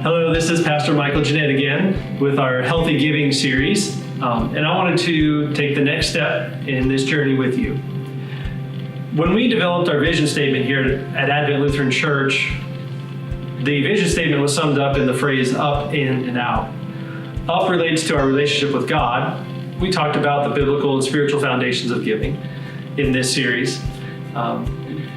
Hello, this is Pastor Michael Jeanette again with our Healthy Giving series. And I wanted to take the next step in this journey with you. When we developed our vision statement here at Advent Lutheran Church, the vision statement was summed up in the phrase up, in, and out. Up relates to our relationship with God. We talked about the biblical and spiritual foundations of giving in this series.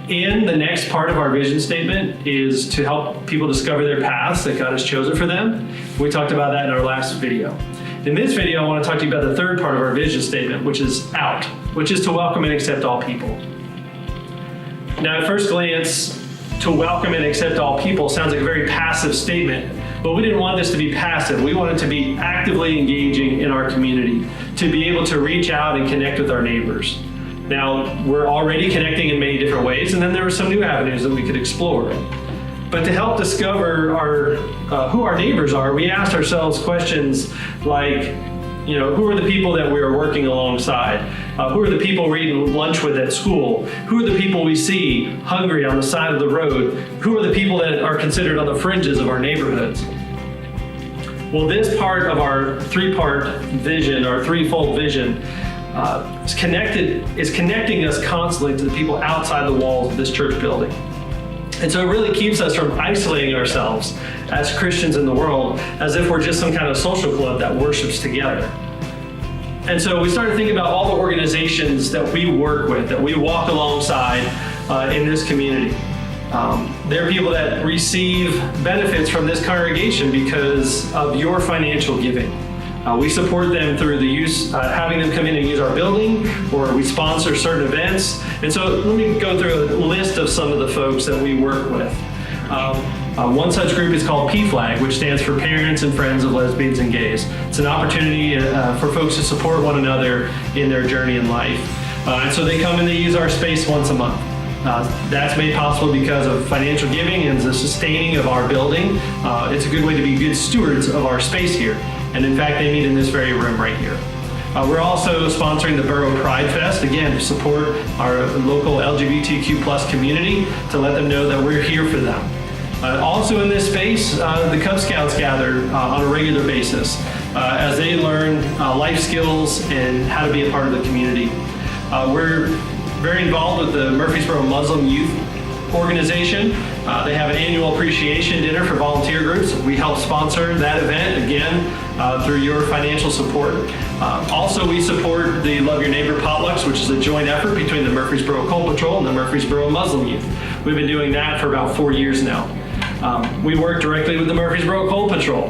In the next part of our vision statement is to help people discover their paths that God has chosen for them. We talked about that in our last video. In this video, I want to talk to you about the third part of our vision statement, which is out, which is to welcome and accept all people. Now, at first glance, to welcome and accept all people sounds like a very passive statement, but we didn't want this to be passive. We wanted to be actively engaging in our community, to be able to reach out and connect with our neighbors. Now, we're already connecting in many different ways, and then there were some new avenues that we could explore. But to help discover who our neighbors are, we asked ourselves questions like, who are the people that we are working alongside? Who are the people we're eating lunch with at school? Who are the people we see hungry on the side of the road? Who are the people that are considered on the fringes of our neighborhoods? Well, this part of our three-part vision, our threefold vision, is connecting us constantly to the people outside the walls of this church building. And so it really keeps us from isolating ourselves as Christians in the world as if we're just some kind of social club that worships together. And so we started thinking about all the organizations that we work with, that we walk alongside in this community. There are people that receive benefits from this congregation because of your financial giving. We support them through the use, having them come in and use our building, or we sponsor certain events. And so let me go through a list of some of the folks that we work with. One such group is called PFLAG, which stands for Parents and Friends of Lesbians and Gays. It's an opportunity for folks to support one another in their journey in life. And so they come and they use our space once a month. That's made possible because of financial giving and the sustaining of our building. It's a good way to be good stewards of our space here. And in fact, they meet in this very room right here. We're also sponsoring the Borough Pride Fest, again, to support our local LGBTQ plus community, to let them know that we're here for them. Also in this space, the Cub Scouts gather on a regular basis as they learn life skills and how to be a part of the community. We're very involved with the Murfreesboro Muslim Youth Organization. They have an annual appreciation dinner for volunteer groups. We help sponsor that event, again, through your financial support. Also, we support the Love Your Neighbor potlucks, which is a joint effort between the Murfreesboro Coal Patrol and the Murfreesboro Muslim Youth. We've been doing that for about 4 years now. We work directly with the Murfreesboro Coal Patrol.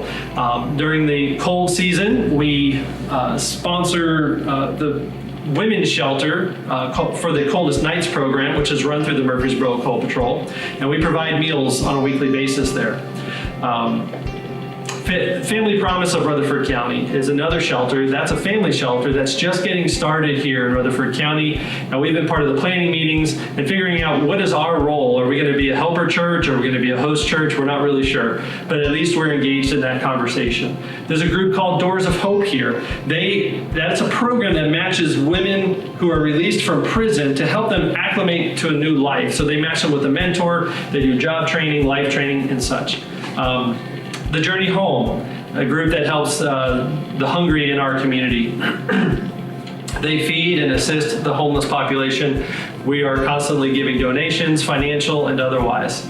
During the cold season, we sponsor the women's shelter for the Coldest Nights program, which is run through the Murfreesboro Coal Patrol, and we provide meals on a weekly basis there. Family Promise of Rutherford County is another shelter. That's a family shelter that's just getting started here in Rutherford County. And we've been part of the planning meetings and figuring out what is our role. Are we going to be a helper church? Or are we going to be a host church? We're not really sure. But at least we're engaged in that conversation. There's a group called Doors of Hope here. That's a program that matches women who are released from prison to help them acclimate to a new life. So they match them with a mentor. They do job training, life training, and such. The Journey Home, a group that helps the hungry in our community. They feed and assist the homeless population. We are constantly giving donations, financial and otherwise.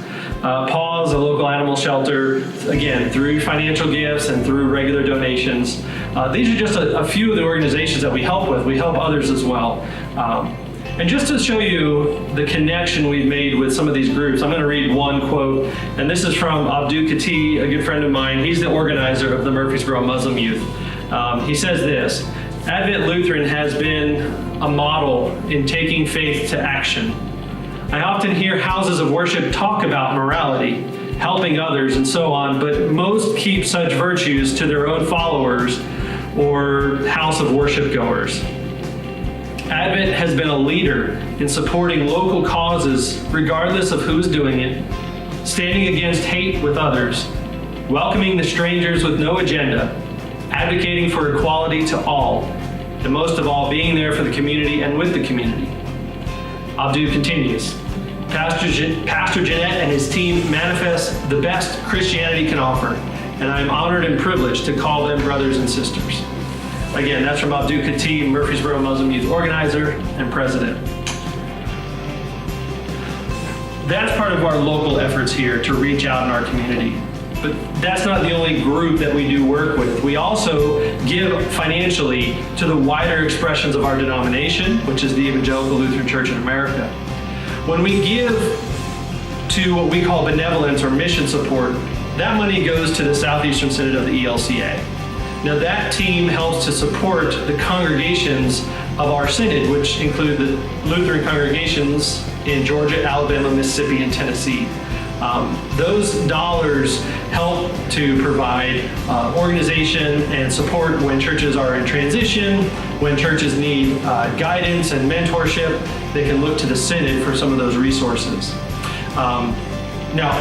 Paws, a local animal shelter, again, through financial gifts and through regular donations. These are just a few of the organizations that we help with. We help others as well. And just to show you the connection we've made with some of these groups, I'm going to read one quote, and this is from Abdul Kati, a good friend of mine. He's the organizer of the Murfreesboro Muslim Youth. He says this: Advent Lutheran has been a model in taking faith to action. I often hear houses of worship talk about morality, helping others, and so on, but most keep such virtues to their own followers or house of worship goers. Advent has been a leader in supporting local causes regardless of who's doing it, standing against hate with others, welcoming the strangers with no agenda, advocating for equality to all, and most of all, being there for the community and with the community. Abdu continues. Pastor Jeanette and his team manifest the best Christianity can offer, and I'm honored and privileged to call them brothers and sisters. Again, that's from Abdul Khatib, Murfreesboro Muslim Youth Organizer and President. That's part of our local efforts here to reach out in our community. But that's not the only group that we do work with. We also give financially to the wider expressions of our denomination, which is the Evangelical Lutheran Church in America. When we give to what we call benevolence or mission support, that money goes to the Southeastern Synod of the ELCA. Now that team helps to support the congregations of our synod, which include the Lutheran congregations in Georgia, Alabama, Mississippi, and Tennessee. Those dollars help to provide organization and support when churches are in transition, when churches need guidance and mentorship. They can look to the synod for some of those resources. Now,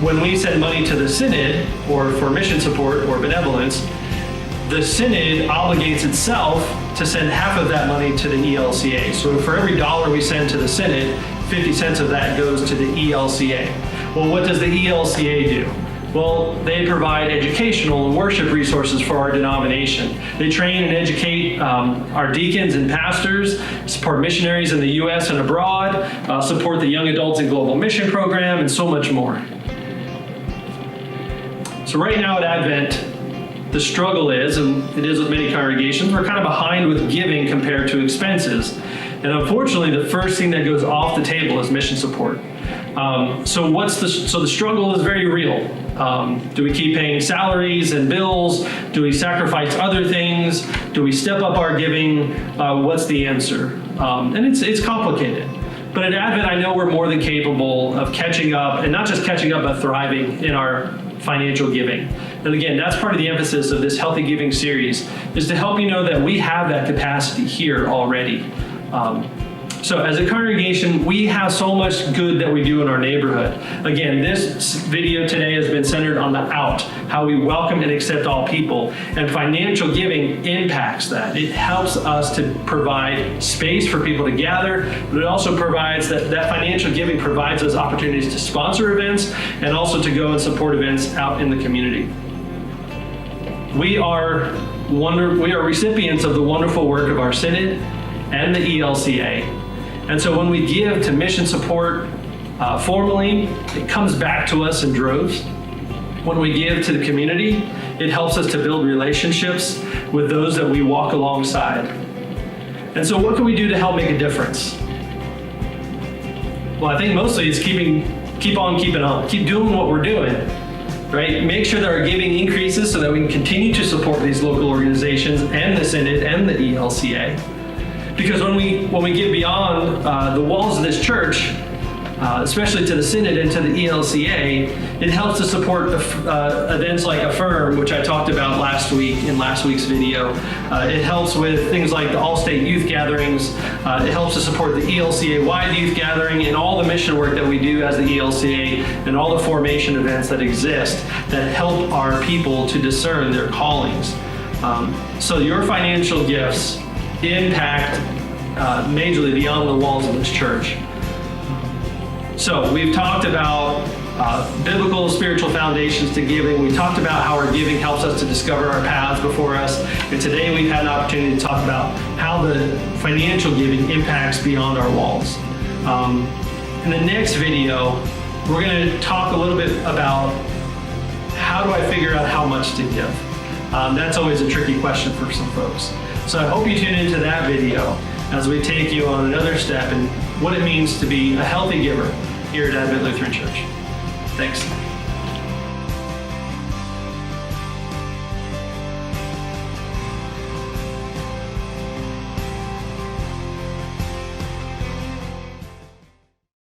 when we send money to the synod or for mission support or benevolence, the synod obligates itself to send half of that money to the ELCA. So for every dollar we send to the synod, 50 cents of that goes to the ELCA. Well, what does the ELCA do? Well, they provide educational and worship resources for our denomination. They train and educate our deacons and pastors, support missionaries in the U.S. and abroad, support the Young Adults and Global Mission Program, and so much more. So right now at Advent, the struggle is, and it is with many congregations, we're kind of behind with giving compared to expenses. And unfortunately, the first thing that goes off the table is mission support. So the struggle is very real. Do we keep paying salaries and bills? Do we sacrifice other things? Do we step up our giving? What's the answer? And it's complicated. But at Advent, I know we're more than capable of catching up, and not just catching up, but thriving in our financial giving. And again, that's part of the emphasis of this Healthy Giving series, is to help you know that we have that capacity here already. So as a congregation, we have so much good that we do in our neighborhood. Again, this video today has been centered on the out, how we welcome and accept all people. And financial giving impacts that. It helps us to provide space for people to gather, but it also provides that financial giving provides us opportunities to sponsor events and also to go and support events out in the community. We are recipients of the wonderful work of our synod and the ELCA. And so when we give to mission support formally, it comes back to us in droves. When we give to the community, it helps us to build relationships with those that we walk alongside. And so what can we do to help make a difference? Well, I think mostly it's keep on keeping on. Keep doing what we're doing, right? Make sure that our giving increases so that we can continue to support these local organizations and the synod and the ELCA. Because when we give beyond the walls of this church, especially to the synod and to the ELCA, it helps to support events like Affirm, which I talked about last week in last week's video. It helps with things like the all-state youth gatherings. It helps to support the ELCA-wide youth gathering and all the mission work that we do as the ELCA and all the formation events that exist that help our people to discern their callings. So your financial gifts impact majorly beyond the walls of this church. So we've talked about biblical spiritual foundations to giving. We talked about how our giving helps us to discover our paths before us. And today we've had an opportunity to talk about how the financial giving impacts beyond our walls. In the next video, we're going to talk a little bit about how do I figure out how much to give. That's always a tricky question for some folks. So I hope you tune into that video as we take you on another step in what it means to be a healthy giver here at Advent Lutheran Church. Thanks.